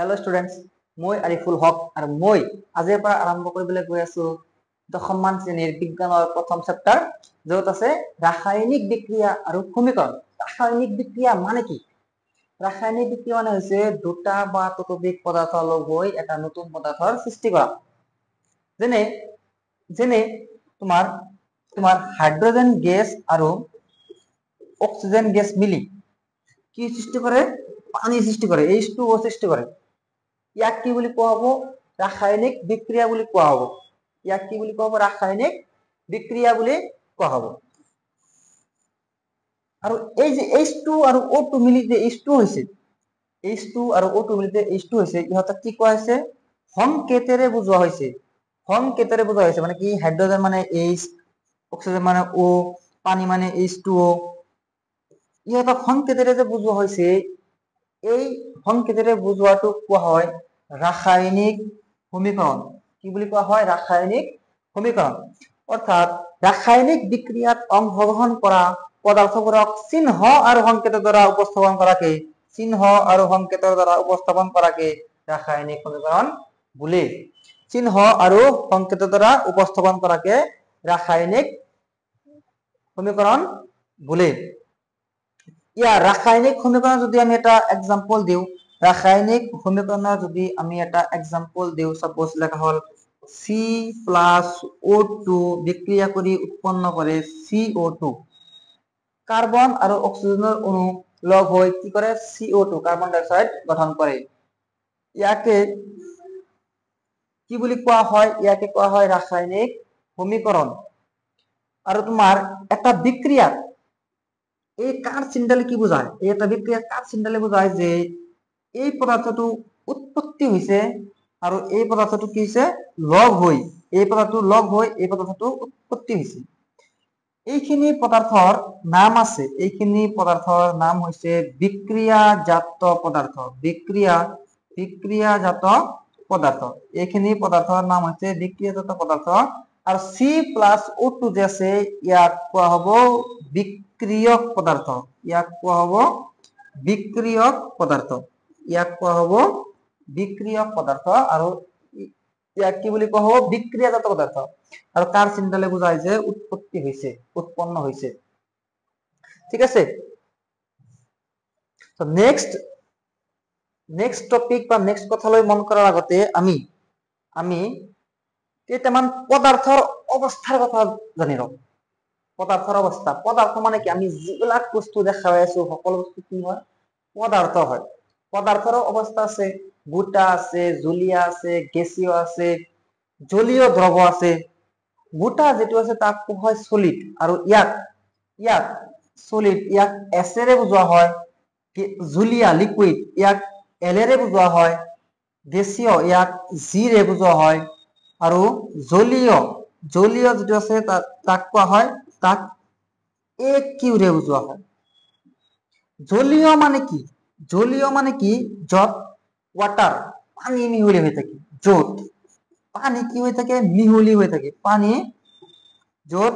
Hello students মই আৰিফুল হক আৰু মই আজিৰ পৰা আৰম্ভ কৰিবলৈ গৈ আছো দশমমান শ্ৰেণীৰ বিজ্ঞানৰ প্ৰথম চেপ্টাৰ য'ত আছে ৰাসায়নিক বিক্ৰিয়া আৰু সমীকৰণ। ৰাসায়নিক বিক্ৰিয়া মানে কি? ৰাসায়নিক বিক্ৰিয়া মানে হৈছে দুটা বা ততোধিক পদাৰ্থ লগ হৈ এটা নতুন পদাৰ্থৰ সৃষ্টি কৰা। যেনে যেনে তোমাৰ তোমাৰ হাইড্ৰোজেন গেছ আৰু অক্সিজেন গেছ মিলি কি সৃষ্টি কৰে? পানী সৃষ্টি কৰে, H2O সৃষ্টি কৰে। ইয়াক কি বুলি কোৱা হ'ব? ৰাসায়নিক বিক্ৰিয়া বুলি কোৱা হ'ব। ইয়াক কি বুলি কোৱা হ'ব? ৰাসায়নিক বিক্ৰিয়া বুলি কোৱা হ'ব। আৰু এই যে H2 আৰু O2 মিলি যে H2 হৈছে, H2 আৰু O2 মিলি যে H2 হৈছে, ইহঁতক কি কোৱা হৈছে? সংকেতেৰে বুজোৱা হৈছে। সংকেতেৰে বুজোৱা হৈছে মানে কি? হাইড্ৰোজেন মানে H, অক্সিজেন মানে O, পানী মানে H2O। ইহঁতক সংকেতেৰে যে বুজোৱা হৈছে, এই সংকেতেৰে বুজোৱাটো কোৱা হয় ৰাসায়নিক সমীকৰণ। কি বুলি কোৱা হয়? ৰাসায়নিক সমীকৰণ। অৰ্থাৎ ৰাসায়নিক বিক্ৰিয়াত অংশগ্ৰহণ কৰা পদাৰ্থবোৰক চিহ্ন আৰু সংকেতৰ দ্বাৰা উপস্থাপন কৰাকে ৰাসায়নিক সমীকৰণ বোলে। চিহ্ন আৰু সংকেতৰ দ্বাৰা উপস্থাপন কৰাকে ৰাসায়নিক সমীকৰণ বোলে। ইয়াৰ ৰাসায়নিক সমীকৰণ যদি আমি এটা এক্সাম্পল দিওঁ, ৰাসায়নিক সমীকৰণৰ যদি আমি এটা এক্সাম্পল দিওঁ, সাপোজ লেখা হ'ল C+O2 বিক্ৰিয়া কৰি উৎপন্ন কৰে CO2। কাৰ্বন আৰু অক্সিজেনৰ অণু লগ হৈ কি কৰে? CO2 কাৰ্বন ডাই অক্সাইড গঠন কৰে। ইয়াকে কি বুলি কোৱা হয়? ইয়াকে কোৱা হয় ৰাসায়নিক সমীকৰণ। আৰু তোমাৰ এটা বিক্ৰিয়াত এই কাৰ চিহ্নডালে কি বোঝায়? এই এটা বিক্ৰিয়া কাৰ চিহ্নডালে বোঝায় যে এই পদাৰ্থটো উৎপত্তি হৈছে আৰু এই পদাৰ্থটো কি হৈছে? লগ হৈ, এই পদাৰ্থটো লগ হৈ এই পদাৰ্থটো উৎপত্তি হৈছে। এইখিনি পদাৰ্থৰ নাম আছে, এইখিনি পদাৰ্থৰ নাম হৈছে বিক্ৰিয়াজাত পদাৰ্থ। বিক্ৰিয়াজাত পদাৰ্থ। এইখিনি পদাৰ্থৰ নাম হৈছে বিক্ৰিয়াজাত পদাৰ্থ। আৰু C+O2 যে আছে, ইয়াক কোৱা হ'ব বিক্ৰিয়ক পদাৰ্থ। ইয়াক কোৱা হ'ব বিক্ৰিয়ক পদাৰ্থ। ইয়াক কোৱা হ'ব বিক্ৰিয়ক পদাৰ্থ আৰু ইয়াক কি বুলি কোৱা হ'ব? বিক্ৰিয়াজাত পদাৰ্থ। আৰু কাৰ চিহ্নডালে বুজায় যে উৎপত্তি হৈছে, উৎপন্ন হৈছে। ঠিক আছে? তো নেক্সট টপিক বা নেক্সট কথালৈ মন কৰাৰ আগতে আমি কেইটামান পদাৰ্থৰ অৱস্থাৰ কথা জানি লওঁ। পদাৰ্থৰ অৱস্থা। পদাৰ্থ মানে কি? আমি যিবিলাক বস্তু দেখা পাই আছো সকলো বস্তু কি হয়? পদাৰ্থ হয়। পদাৰ্থৰ অৱস্থা আছে, গোটা আছে, জলীয়া আছে, গেছীয় আছে, জলীয় দ্ৰৱ আছে। গোটা যিটো আছে তাক কোৱা হয় সলিড, আৰু ইয়াক সলিড ইয়াক এছেৰে বুজোৱা হয়। জুলীয়া লিকুইড ইয়াক এলেৰে বুজোৱা হয়। গেছীয় ইয়াক জিৰে বুজোৱা হয়। আৰু জলীয় যিটো আছে তাক কোৱা হয়, তাক কিউৰে বুজোৱা হয়। জলীয় মানে কি? জলীয় মানে কি? য'ত ৱাটাৰ পানী মিহলি হৈ থাকে। য'ত পানী কি হৈ থাকে? মিহলি হৈ থাকে। য'ত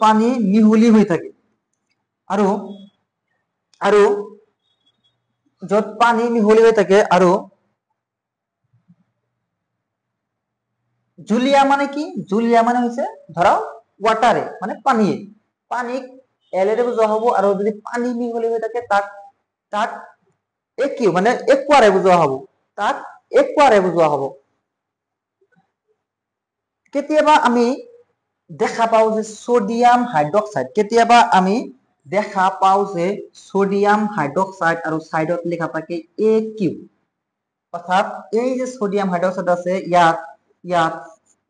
পানী মিহলি হৈ থাকে। আৰু য'ত পানী মিহলি হৈ থাকে। আৰু জুলীয়া মানে কি? জুলীয়া মানে হৈছে ধৰা ৱাটাৰে মানে পানীক এলেৰে বুজোৱা হ'ব। আৰু যদি পানী মিহলি হৈ থাকে তাক একুৱাৰে বুজোৱা হ'ব। কেতিয়াবা আমি দেখা পাওঁ যে সোডিয়াম হাইড্ৰক্সাইড, আৰু সাইডত লেখা থাকে AQ। অর্থাৎ এই যে সোডিয়াম হাইড্রক্সাইড আছে, ইয়াত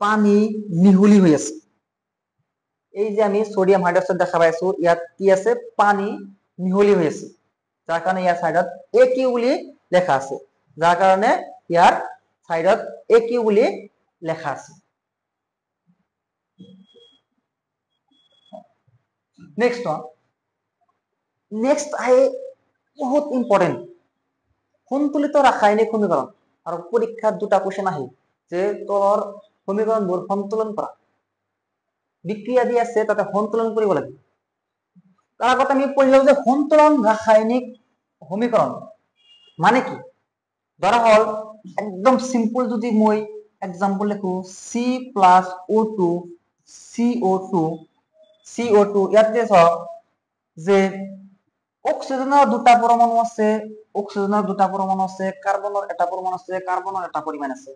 পানী মিহলি হৈ আছে। এই যে আমি সোডিয়াম হাইড্রক্সাইড দেখা পাইছো, ইয়াত কি আছে? পানী মিহলি হৈ আছে। যাৰ কাৰণে ইয়াৰ সাইডত AQ বুলি লেখা আছে। যাৰ কাৰণে ইয়াৰ সাইডত AQ বুলি লেখা আছে। নেক্সট আহে বহুত ইম্পৰ্টেন্ট, সন্তুলিত ৰাসায়নিক সমীকৰণ। আৰ পৰীক্ষাৰ দুটা কোশ্চেন আহে যে তলৰ সমীকৰণবোৰ সন্তুলন কৰা। বিক্ৰিয়া দি আছে তাতে সন্তুলন কৰিব লাগে। তাৰ আগতে আমি পঢ়ি লওঁ যে সন্তুলন ৰাসায়নিক সমীকৰণ। মানে কি ধৰা হল একদম সিম্পল যদি মই এক্সাম্পল লিখো C+O2 CO2 ইয়াতে চাওক যে অক্সিজেনৰ দুটা পৰমাণু আছে কাৰ্বনৰ এটা পৰমাণু আছে কাৰ্বনৰ এটা পৰিমাণ আছে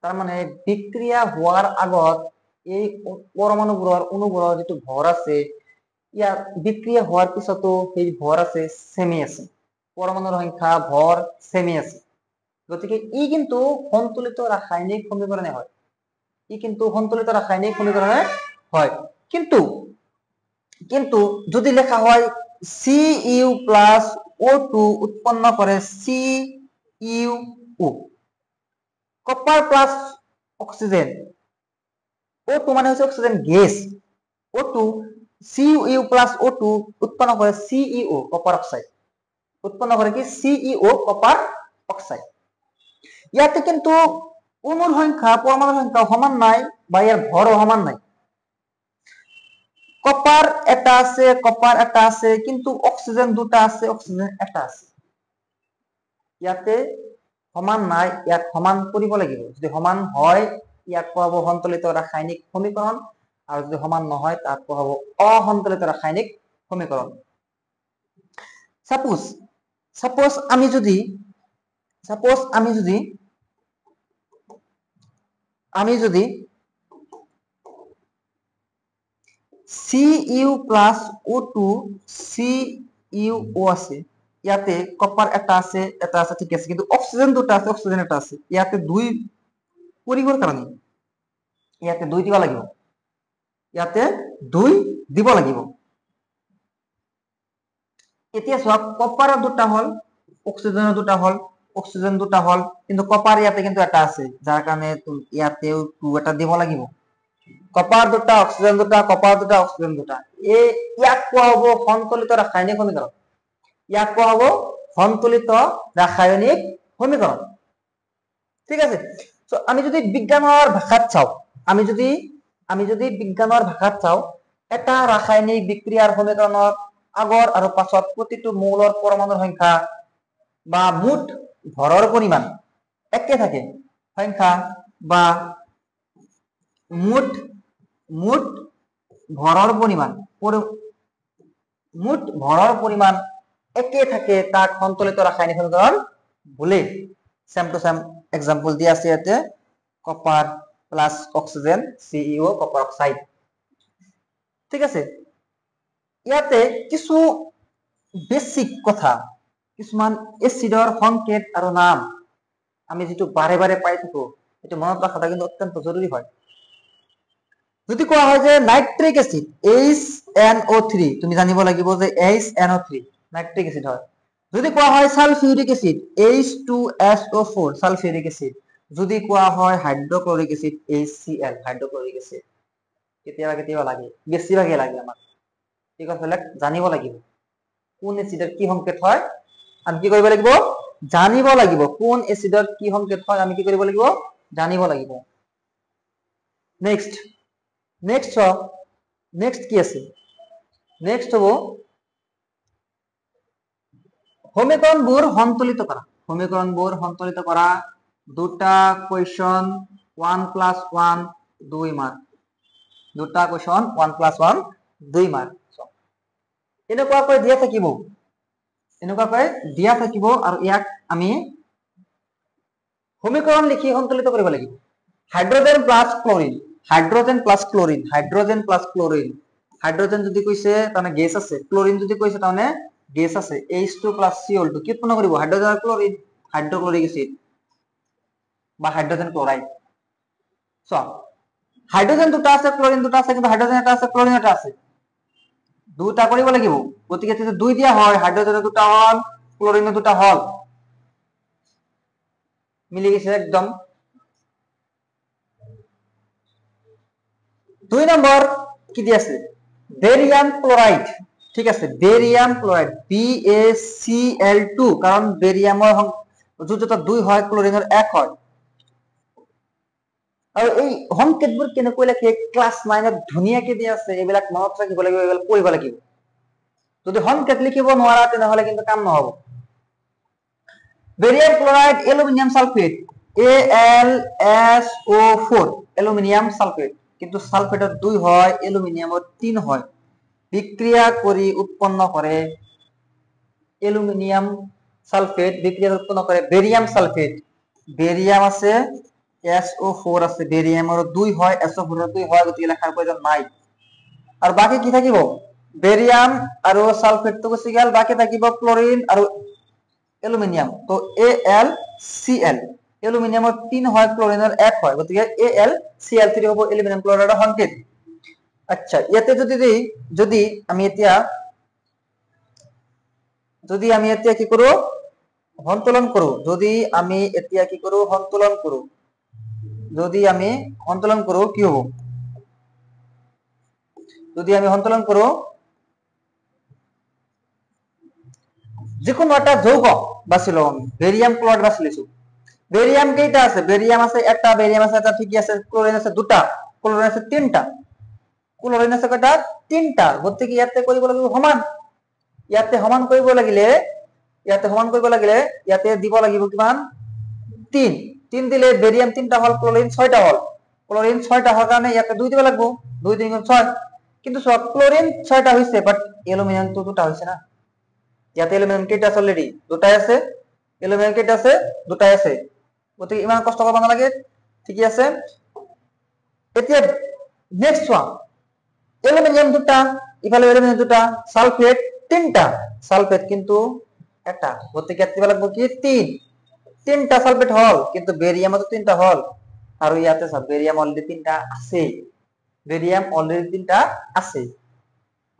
তাৰ মানে বিক্ৰিয়া হোৱাৰ আগত এই পৰমাণুবোৰৰ অণুবোৰৰ যেটো ভৰ আছে ইয়াৰ বিক্রিয়া হওয়ার পিছতো এই ভর আছে সেমি আছে পরমাণুর সংখ্যা ভর সেমি আছে গতিকে ই কিন্তু সন্তুলিত রাসায়নিক সমীকরণে হয় কিন্তু যদি লেখা হয় Cu+O2 উৎপন্ন করে CuO copper plus oxygen O2 মানে হচ্ছে অক্সিজেন গ্যাস O2 Cu+O2 উৎপন্ন করে CEO কপার অক্সাইড উৎপন্ন করে কি CEO কপার অক্সাইড ইয়াতে কিন্তু অণুর সংখ্যা পরমাণুর সংখ্যা সমান নাই বা এর ভরও সমান নাই কপার একটা আছে কিন্তু অক্সিজেন দুটা আছে অক্সিজেন একটা আছে ইয়াতে সমান নাই ইয়াক সমান কৰিব লাগিব যদি সমান হয় ইয়াক কোৱা সন্তুলিত ৰাসায়নিক সমীকৰণ আৰু যদি সমান নহয় তাক কোৱা হ'ব অসন্তুলিত ৰাসায়নিক সমীকৰণ সাপোজ আমি যদি Cu+O2 CuO আছে ইয়াতে কপার এটা আছে ঠিক আছে কিন্তু অক্সিজেন দুটা আছে অক্সিজেন এটা আছে ইয়াতে দুই পৰিবৰ কাৰণে ইয়াতে দুই দিব লাগিব এতিয়া সব কপাৰৰ দুটা হল অক্সিজেনৰ দুটা হল কিন্তু কপাৰ ইয়াতে কিন্তু এটা আছে যাৰ কাৰণে ইয়াতেও 2 এটা দিব লাগিব কপাৰ দুটা অক্সিজেন দুটা কপাৰ দুটা অক্সিজেন দুটা এই ইয়াক কোৱা হ'ব সন্তুলিত ৰাসায়নিক সমীকৰণ ঠিক আছে সো আমি যদি বিজ্ঞানৰ ভাষাত চাও এটা ৰাসায়নিক বিক্ৰিয়াৰ সমীকৰণৰ আগৰ আৰু পাছত প্ৰতিটো মৌলৰ পৰমাণুৰ সংখ্যা বা মুঠ ভৰৰ পৰিমাণ একে থাকে সংখ্যা বা মুঠ ভৰৰ পৰিমাণ একে থাকে তাক সন্তুলিত ৰাসায়নিক সমীকৰণ বোলে সেম টু সেম এক্সাম্পল দিয়া আছে ইয়াতে copper plus oxygen CEO copper oxide ঠিক আছে ইয়াতে কিছু বেসিক কথা কিছুমান এসিডৰ সংকেত আৰু নাম আমি যেটো বাৰে বাৰে পাই থাকো এটো মনত ৰাখাটা কিন্তু অত্যন্ত জৰুৰী হয় যদি কোৱা হয় যে নাইট্ৰিক এসিড HNO3 তুমি জানিব লাগিব যে HNO3 নাইট্ৰিক এসিড হয় যদি কোৱা হয় সালফিউৰিক এসিড H2SO4 সালফিউৰিক এসিড যদি কোৱা হয় hydrochloric acid HCl hydrochloric acid কেতিয়াবা লাগে বেছিভাগে লাগে আমাক ঠিক আছে জানিব লাগিব কোন এসিডৰ কি সংকেত হয় আমি কি কৰিব লাগিব জানিব লাগিব কোন এসিডৰ কি সংকেত হয় আমি কি কৰিব লাগিব জানিব লাগিব নেক্সট কি আছে নেক্সট হ'ব সমীকৰণবোৰ সন্তুলিত কৰা দুটা কোৱেশ্চন 1+1 2 মাৰ্ক দুটা কোৱেশ্চন 1+1 2 মাৰ্ক এনেকুৱাকৈ দিয়া থাকিব আৰু ইয়াক আমি সমীকৰণ লিখি সন্তুলিত কৰিব লাগিব হাইড্ৰোজেন প্লাস ক্লোৰিন হাইড্ৰোজেন যদি কৈছে তানে গেছ আছে ক্লোৰিন যদি কৈছে তানে গেছ আছে H2 + Cl2 কি উৎপন্ন কৰিব হাইড্ৰোজেন আৰু ক্লোৰিন হাইড্ৰোক্লোৰিক এসিড বা হাইড্ৰোজেন ক্লোৰাইড সো হাইড্ৰোজেন দুটা আছে ক্লোৰিন দুটা আছে কিন্তু হাইড্ৰোজেন এটা আছে ক্লোৰিন এটা আছে দুটা কৰিব লাগিব গতিকে যদি দুই দিয়া হয় হাইড্ৰোজেন দুটা হল ক্লোৰিন দুটা হল মিলি গেছে একদম 2 নম্বৰ কি দি আছে বেৰিয়াম ক্লোৰাইড ঠিক আছে বেৰিয়াম ক্লোৰাইড BaCl2 কাৰণ বেৰিয়ামৰ যুজতা 2 হয় ক্লোৰিনৰ 1 হয় আৰু এই সংকেতবোৰ কেনেকৈ লিখে ক্লাস 9ত ধুনিয়াকে দিয়া আছে এইবিলাক মনত ৰাখিব লাগিব এইবিলাক পঢ়িব লাগিব যদি সংকেত লিখিব নোৱাৰা তেনে হলে কিন্তু কাম নহব barium chloride aluminium sulphate AlSO4 aluminium sulphate, কিন্তু সালফেটের 2 হয় অ্যালুমিনিয়ামের 3 হয়, বিক্রিয়া করে উৎপন্ন করে অ্যালুমিনিয়াম সালফেট, বিক্রিয়া উৎপন্ন করে বেরিয়াম সালফেট। বেরিয়াম আছে SO4 আছে, বেরিয়ামের 2 হয় SO4 এর 2 হয়, গতিকে লেখার প্রয়োজন নাই। আর বাকি কি থাকিব, বেরিয়াম আর সালফেট তো গেছে গেল, বাকি থাকিব ক্লোরিন আর অ্যালুমিনিয়াম। তো AlCl, অ্যালুমিনিয়ামের 3 হয় ক্লোরিনের 1 হয়, গতিকে AlCl3 হবে অ্যালুমিনিয়াম ক্লোরাইড সংকেত। আচ্ছা, এতে যদি আমি এতিয়া কি করব, সন্তুলন করব, যদি আমি সন্তুলন করব কি হবো, যদি আমি সন্তুলন করব যেকোনো একটা যৌগ বাছিল, আমি বেরিয়াম ক্লোরাইড বাছিলিছো। বেরিয়াম কেইটা আছে, বেরিয়াম আছে একটা, বেরিয়াম আছে একটা, ঠিকই আছে। ক্লোরিন আছে দুটা, ক্লোরিন আছে তিনটা, ক্লোরিন আছে কয়টা, তিনটা। গতিকে ইয়াতে কৰিব লাগিব সমান, ইয়াতে সমান কৰিব লাগিলে ইয়াতে দিব লাগিব কিমান, 3 3 দিলে বেরিয়াম 3টা হল, ক্লোরিন 6টা হল। ক্লোরিন 6টা হওয়ার কারণে ইয়াতে 2 দিব লাগবে, 2 3 গুণ 6। কিন্তু সব ক্লোরিন 6টা হইছে, বাট অ্যালুমিনিয়াম তো 2টা হইছে না। ইয়াতে অ্যালুমিনিয়াম কেইটা আছে, অলরেডি 2টাই আছে। অ্যালুমিনিয়াম কেইটা আছে, 2টাই আছে। গতিকে ইমান কষ্ট করব নালাগে, ঠিকই আছে। এতিয়া নেক্সট ওয়ান, অ্যালুমিনিয়াম 2টা, ইফালে অ্যালুমিনিয়াম 2টা, সালফেট 3টা, সালফেট কিন্তু একটা, গতিকে এত দিব লাগবে কি 3, 3টা সালফেট হল, কিন্তু বেরিয়াম তো 3টা হল। আর ইয়াতে সব বেরিয়াম অলরেডি 3টা আছে, বেরিয়াম অলরেডি 3টা আছে,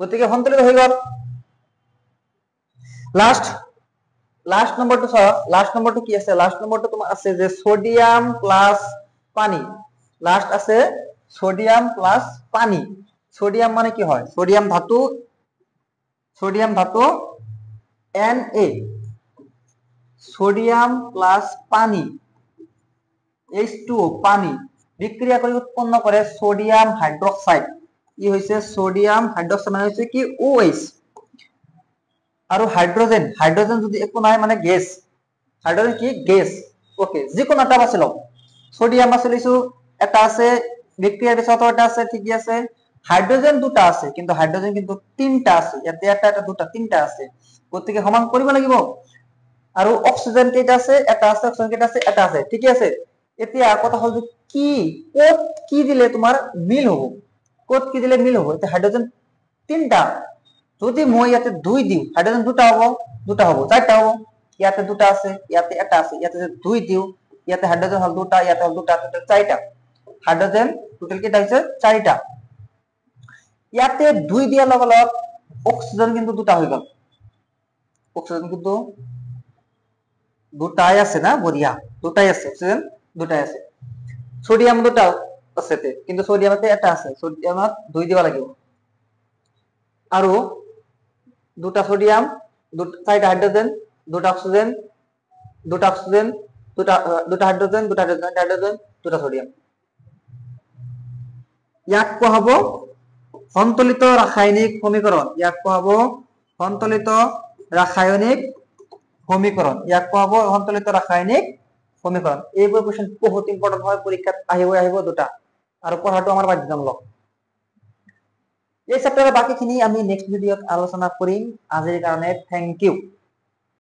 গতিকে সন্তুলিত হয়ে গেল। লাস্ট নম্বরটা কি আছে, লাস্ট নম্বরটা তোমার আছে যে সোডিয়াম প্লাস পানি। লাস্ট আছে সোডিয়াম প্লাস পানি। সোডিয়াম মানে কি হয়, সোডিয়াম ধাতু Na, সোডিয়াম প্লাস পানি H2O, পানি বিক্রিয়া করে উৎপন্ন করে সোডিয়াম হাইড্রোক্সাইড। কি হয়েছে, সোডিয়াম হাইড্রোক্সাইড মানে হচ্ছে কি OH। আর হাইড্রোজেন যদি একো নাই মানে গ্যাস, হাইড্রোজেন কি গ্যাস। ওকে, যিকোনো একটা বাছিল, সোডিয়াম বাছিলিছো, এটা আছে, বিক্রিয়ার পিছত এটা আছে, ঠিকই আছে। হাইড্রোজেন 2টা আছে, কিন্তু হাইড্রোজেন কিন্তু 3টা আছে, এতে একটা 2টা 3টা আছে, গতিকে সমান কৰিব লাগিব। আর অক্সিজেন কেইটা আছে, এটা আছে, অক্সিজেন কেইটা আছে, এটা আছে, ঠিকই আছে। এতিয়া কথা হল যে কি কত কি দিলে তোমার মিল হবো, কত কি দিলে মিল হবো। এটা হাইড্রোজেন 3টা, যদি মই ইয়াতে 2 দিও, হাইড্রোজেন 2টা হবো, 4টা হবো। ইয়াতে 2টা আছে, ইয়াতে একটা আছে, ইয়াতে যদি 2 দিও, ইয়াতে হাইড্রোজেন হল 2টা, ইয়াতে হল 2টা, টোটাল 4টা। হাইড্রোজেন টোটাল কেইটা হইছে 4টা। ইয়াতে 2 দিয়ার লগে লগে অক্সিজেন কিন্তু 2টা হয়ে গেল, অক্সিজেন কিন্তু 2টাই আছে না, বঢ়িয়া, 2টাই আছে, অক্সিজেন 2টাই আছে। সোডিয়াম 2টা আছে, কিন্তু সোডিয়ামতে এটা আছে, সোডিয়ামত 2 দিবা লাগিব। আৰু 2টা সোডিয়াম, 4টা হাইড্ৰোজেন, 2টা অক্সিজেন, 2টা হাইড্ৰোজেন, 2টা সোডিয়াম। ইয়াক কোৱা হ'ব সন্তুলিত ৰাসায়নিক সমীকৰণ। ইয়াক কোৱা হ'ব সন্তুলিত ৰাসায়নিক সমীকৰণ। ইয়াক কোৱা হ'ব সন্তুলিত ৰাসায়নিক সমীকৰণ। এইবোৰ কোৱেশ্চন বহুত ইম্পৰ্টেন্ট হয়, পৰীক্ষাত আহিব 2টা, আৰু পঢ়াটো আমাৰ বাধ্যতামূলক। এই চেপ্টাৰৰ বাকিখিনি আমি নেক্সট ভিডিঅ'ত আলোচনা কৰিম। আজিৰ কাৰণে থেংক ইউ।